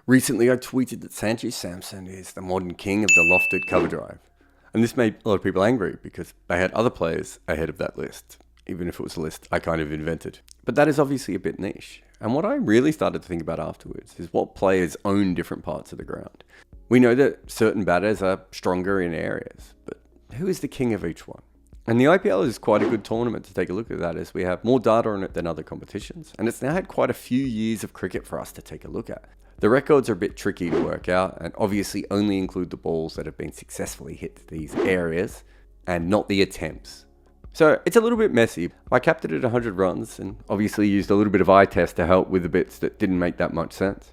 Recently, I tweeted that Sanju Samson is the modern king of the lofted cover drive. And this made a lot of people angry because they had other players ahead of that list, even if it was a list I kind of invented. But that is obviously a bit niche. And what I really started to think about afterwards is what players own different parts of the ground. We know that certain batters are stronger in areas, but who is the king of each one? And the IPL is quite a good tournament to take a look at that, as we have more data on it than other competitions. And it's now had quite a few years of cricket for us to take a look at. The records are a bit tricky to work out and obviously only include the balls that have been successfully hit to these areas and not the attempts. So it's a little bit messy. I capped it at 100 runs and obviously used a little bit of eye test to help with the bits that didn't make that much sense.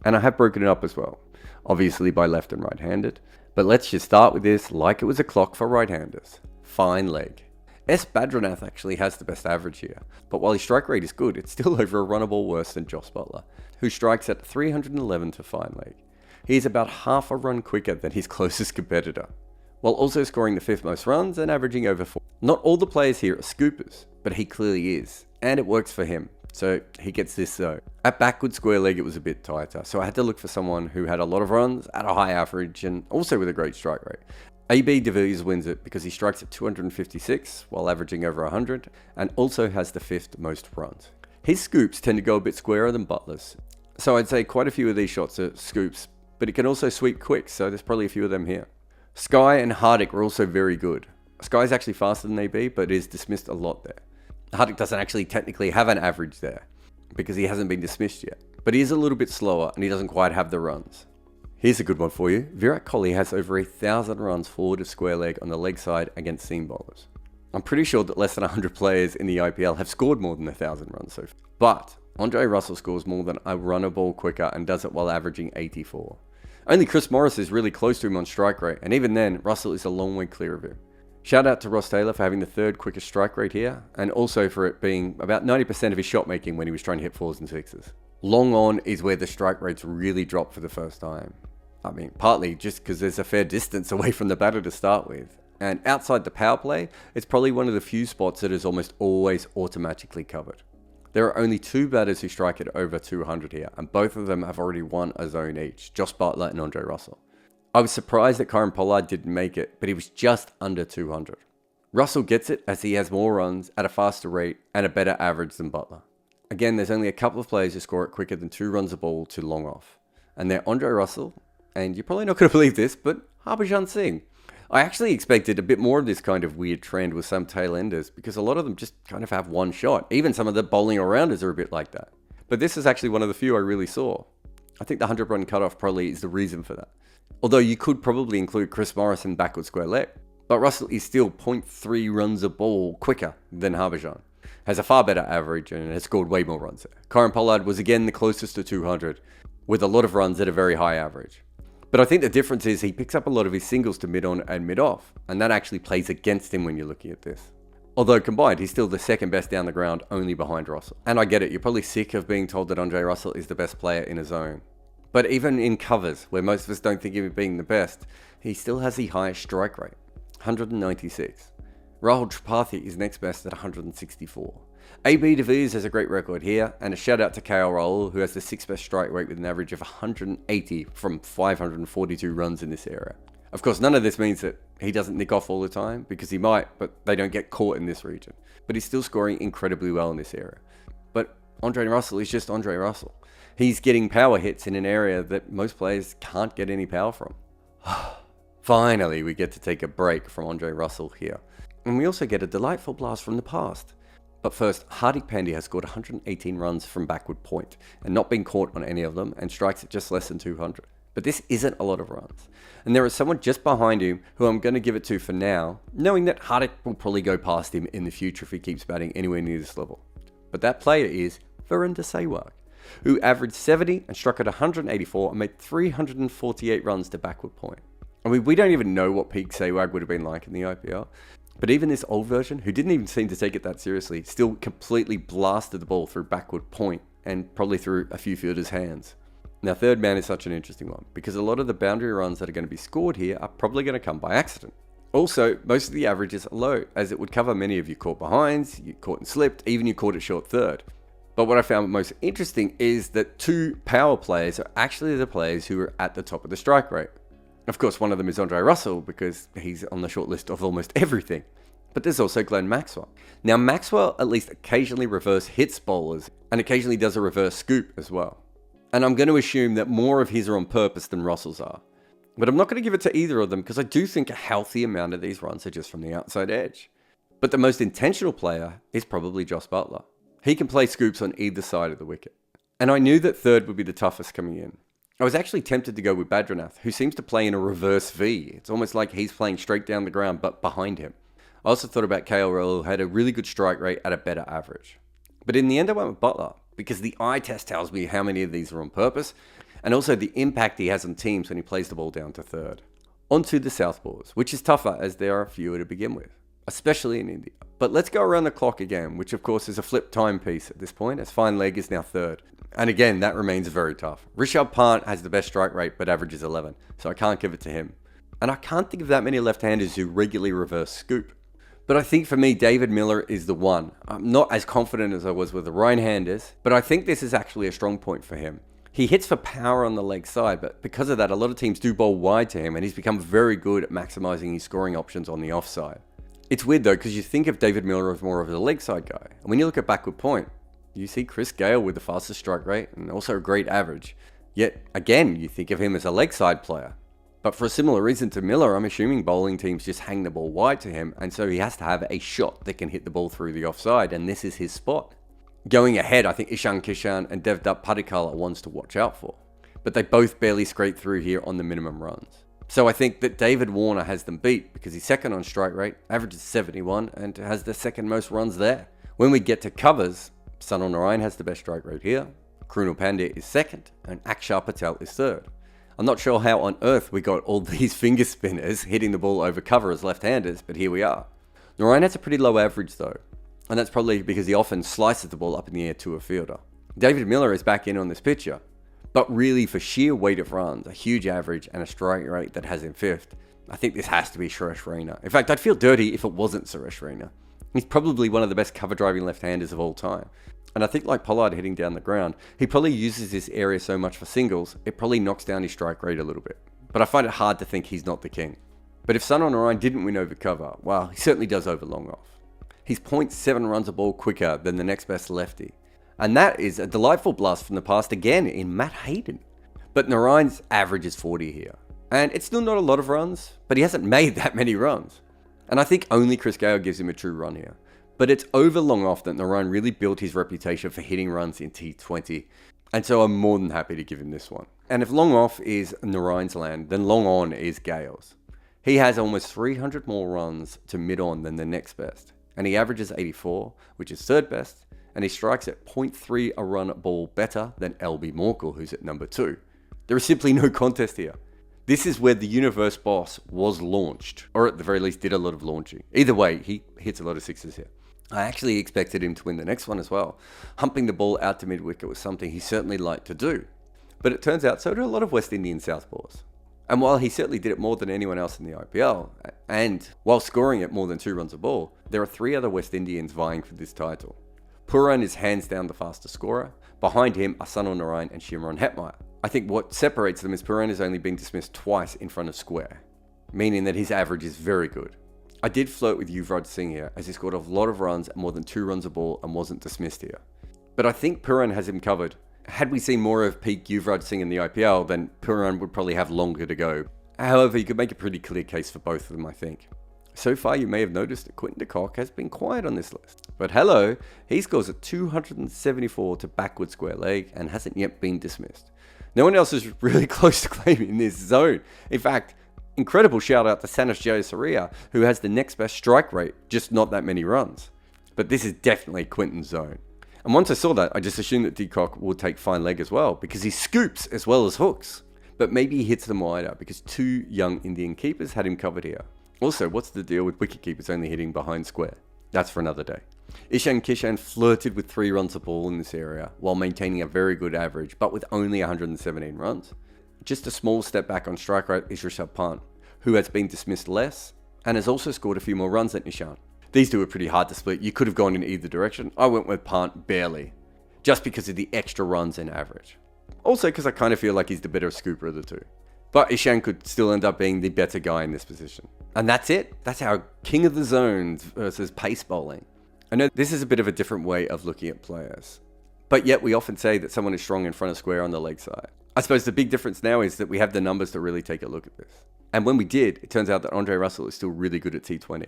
And I have broken it up as well, obviously by left and right-handed. But let's just start with this like it was a clock for right-handers. Fine leg. S. Badranath actually has the best average here, but while his strike rate is good, it's still over a runnable worse than Joss Buttler, who strikes at 311 to fine leg. He is about half a run quicker than his closest competitor, while also scoring the 5th most runs and averaging over 4. Not all the players here are scoopers, but he clearly is, and it works for him, so he gets this though. At backward square leg it was a bit tighter, so I had to look for someone who had a lot of runs, at a high average, and also with a great strike rate. AB de Villiers wins it because he strikes at 256 while averaging over 100 and also has the 5th most runs. His scoops tend to go a bit squarer than Butler's, so I'd say quite a few of these shots are scoops, but he can also sweep quick, so there's probably a few of them here. Sky and Hardik were also very good. Sky's actually faster than AB, but is dismissed a lot there. Hardik doesn't actually technically have an average there because he hasn't been dismissed yet, but he is a little bit slower and he doesn't quite have the runs. Here's a good one for you. Virat Kohli has over 1,000 runs forward of square leg on the leg side against seam bowlers. I'm pretty sure that less than 100 players in the IPL have scored more than 1,000 runs so far. But Andre Russell scores more than a runner ball quicker and does it while averaging 84. Only Chris Morris is really close to him on strike rate, and even then, Russell is a long way clear of him. Shout out to Ross Taylor for having the 3rd quickest strike rate here, and also for it being about 90% of his shot making when he was trying to hit 4s and 6s. Long on is where the strike rates really drop for the first time. I mean, partly just because there's a fair distance away from the batter to start with. And outside the power play, it's probably one of the few spots that is almost always automatically covered. There are only 2 batters who strike at over 200 here, and both of them have already won a zone each, Joss Buttler and Andre Russell. I was surprised that Kieron Pollard didn't make it, but he was just under 200. Russell gets it as he has more runs at a faster rate and a better average than Buttler. Again, there's only a couple of players who score it quicker than 2 runs a ball to long off, and they're Andre Russell, and you're probably not going to believe this, but Harbhajan Singh. I actually expected a bit more of this kind of weird trend with some tail enders because a lot of them just kind of have one shot. Even some of the bowling all-rounders are a bit like that. But this is actually one of the few I really saw. I think the 100-run cutoff probably is the reason for that. Although you could probably include Chris Morris in backward square leg. But Russell is still 0.3 runs a ball quicker than Harbhajan. Has a far better average and has scored way more runs there. Kieron Pollard was again the closest to 200 with a lot of runs at a very high average. But I think the difference is he picks up a lot of his singles to mid-on and mid-off, and that actually plays against him when you're looking at this. Although combined, he's still the 2nd best down the ground, only behind Russell. And I get it, you're probably sick of being told that Andre Russell is the best player in a zone. But even in covers, where most of us don't think of him being the best, he still has the highest strike rate, 196. Rahul Tripathi is next best at 164. AB de Villiers has a great record here, and a shout out to KL Rahul, who has the 6th best strike rate with an average of 180 from 542 runs in this area. Of course, none of this means that he doesn't nick off all the time, because he might, but they don't get caught in this region. But he's still scoring incredibly well in this area. But Andre Russell is just Andre Russell. He's getting power hits in an area that most players can't get any power from. Finally, we get to take a break from Andre Russell here. And we also get a delightful blast from the past. But first, Hardik Pandya has scored 118 runs from backward point and not been caught on any of them and strikes at just less than 200. But this isn't a lot of runs. And there is someone just behind him who I'm going to give it to for now, knowing that Hardik will probably go past him in the future if he keeps batting anywhere near this level. But that player is Virender Sehwag, who averaged 70 and struck at 184 and made 348 runs to backward point. I mean, we don't even know what peak Sehwag would have been like in the IPL. But even this old version, who didn't even seem to take it that seriously, still completely blasted the ball through backward point and probably through a few fielders' hands. Now, third man is such an interesting one because a lot of the boundary runs that are going to be scored here are probably going to come by accident. Also, most of the averages are low, as it would cover many of you caught behinds, you caught and slipped, even you caught it short third. But what I found most interesting is that 2 power players are actually the players who are at the top of the strike rate. Of course, one of them is Andre Russell because he's on the short list of almost everything. But there's also Glenn Maxwell. Now, Maxwell at least occasionally reverse hits bowlers and occasionally does a reverse scoop as well. And I'm going to assume that more of his are on purpose than Russell's are. But I'm not going to give it to either of them because I do think a healthy amount of these runs are just from the outside edge. But the most intentional player is probably Joss Buttler. He can play scoops on either side of the wicket. And I knew that third would be the toughest coming in. I was actually tempted to go with Badranath, who seems to play in a reverse V. It's almost like he's playing straight down the ground, but behind him. I also thought about KL, who had a really good strike rate at a better average. But in the end, I went with Buttler, because the eye test tells me how many of these are on purpose, and also the impact he has on teams when he plays the ball down to third. On to the southpaws, which is tougher as there are fewer to begin with, especially in India. But let's go around the clock again, which of course is a flip timepiece at this point, as fine leg is now third. And again, that remains very tough. Rishabh Pant has the best strike rate, but averages 11, so I can't give it to him. And I can't think of that many left-handers who regularly reverse scoop. But I think for me, David Miller is the one. I'm not as confident as I was with the right-handers, but I think this is actually a strong point for him. He hits for power on the leg side, but because of that, a lot of teams do bowl wide to him, and he's become very good at maximising his scoring options on the offside. It's weird though, because you think of David Miller as more of a leg side guy, and when you look at backward point, you see Chris Gayle with the fastest strike rate and also a great average. Yet, again, you think of him as a leg side player. But for a similar reason to Miller, I'm assuming bowling teams just hang the ball wide to him, and so he has to have a shot that can hit the ball through the offside, and this is his spot. Going ahead, I think Ishan Kishan and Devdutt Padikkal are ones to watch out for. But they both barely scrape through here on the minimum runs. So I think that David Warner has them beat because he's second on strike rate, averages 71, and has the second most runs there. When we get to covers, Sunil Narine has the best strike rate here, Krunal Pandya is second, and Akshar Patel is third. I'm not sure how on earth we got all these finger spinners hitting the ball over cover as left-handers, but here we are. Narine has a pretty low average though, and that's probably because he often slices the ball up in the air to a fielder. David Miller is back in on this picture, but really for sheer weight of runs, a huge average and a strike rate that has him fifth, I think this has to be Suresh Raina. In fact, I'd feel dirty if it wasn't Suresh Raina. He's probably one of the best cover driving left-handers of all time. And I think like Pollard hitting down the ground, he probably uses this area so much for singles, it probably knocks down his strike rate a little bit. But I find it hard to think he's not the king. But if Sunil Narine didn't win over cover, well, he certainly does over long off. He's 0.7 runs a ball quicker than the next best lefty. And that is a delightful blast from the past again in Matt Hayden. But Narine's average is 40 here. And it's still not a lot of runs, but he hasn't made that many runs. And I think only Chris Gayle gives him a true run here. But it's over long off that Narine really built his reputation for hitting runs in T20. And so I'm more than happy to give him this one. And if long off is Narine's land, then long on is Gayle's. He has almost 300 more runs to mid on than the next best. And he averages 84, which is third best. And he strikes at 0.3 a run ball better than LB Morkel, who's at number 2. There is simply no contest here. This is where the universe boss was launched, or at the very least did a lot of launching. Either way, he hits a lot of sixes here. I actually expected him to win the next one as well. Humping the ball out to mid-wicket was something he certainly liked to do. But it turns out so do a lot of West Indian southpaws. And while he certainly did it more than anyone else in the IPL, and while scoring at more than 2 runs a ball, there are 3 other West Indians vying for this title. Pooran is hands down the fastest scorer. Behind him are Sunil Narine and Shimron Hetmeyer. I think what separates them is Pooran has only been dismissed twice in front of square, meaning that his average is very good. I did flirt with Yuvraj Singh here, as he scored a lot of runs at more than 2 runs a ball and wasn't dismissed here. But I think Pooran has him covered. Had we seen more of peak Yuvraj Singh in the IPL, then Pooran would probably have longer to go. However, you could make a pretty clear case for both of them, I think. So far, you may have noticed that Quinton de Kock has been quiet on this list. But hello, he scores a 274 to backward square leg and hasn't yet been dismissed. No one else is really close to claiming this zone. In fact, incredible shout out to Sanesh Jayasuriya, who has the next best strike rate, just not that many runs. But this is definitely Quinton's zone. And once I saw that, I just assumed that de Kock would take fine leg as well, because he scoops as well as hooks. But maybe he hits them wider, because 2 young Indian keepers had him covered here. Also, what's the deal with wicketkeepers only hitting behind square? That's for another day. Ishan Kishan flirted with 3 runs a ball in this area, while maintaining a very good average, but with only 117 runs. Just a small step back on strike rate is Rishabh Pant, who has been dismissed less, and has also scored a few more runs than Ishan. These two are pretty hard to split. You could have gone in either direction. I went with Pant barely. just because of the extra runs and average. Also because I kind of feel like he's the better scooper of the two. But Ishan could still end up being the better guy in this position. And that's it. That's our king of the zones versus pace bowling. I know this is a bit of a different way of looking at players, but yet we often say that someone is strong in front of square on the leg side. I suppose the big difference now is that we have the numbers to really take a look at this. And when we did, it turns out that Andre Russell is still really good at T20.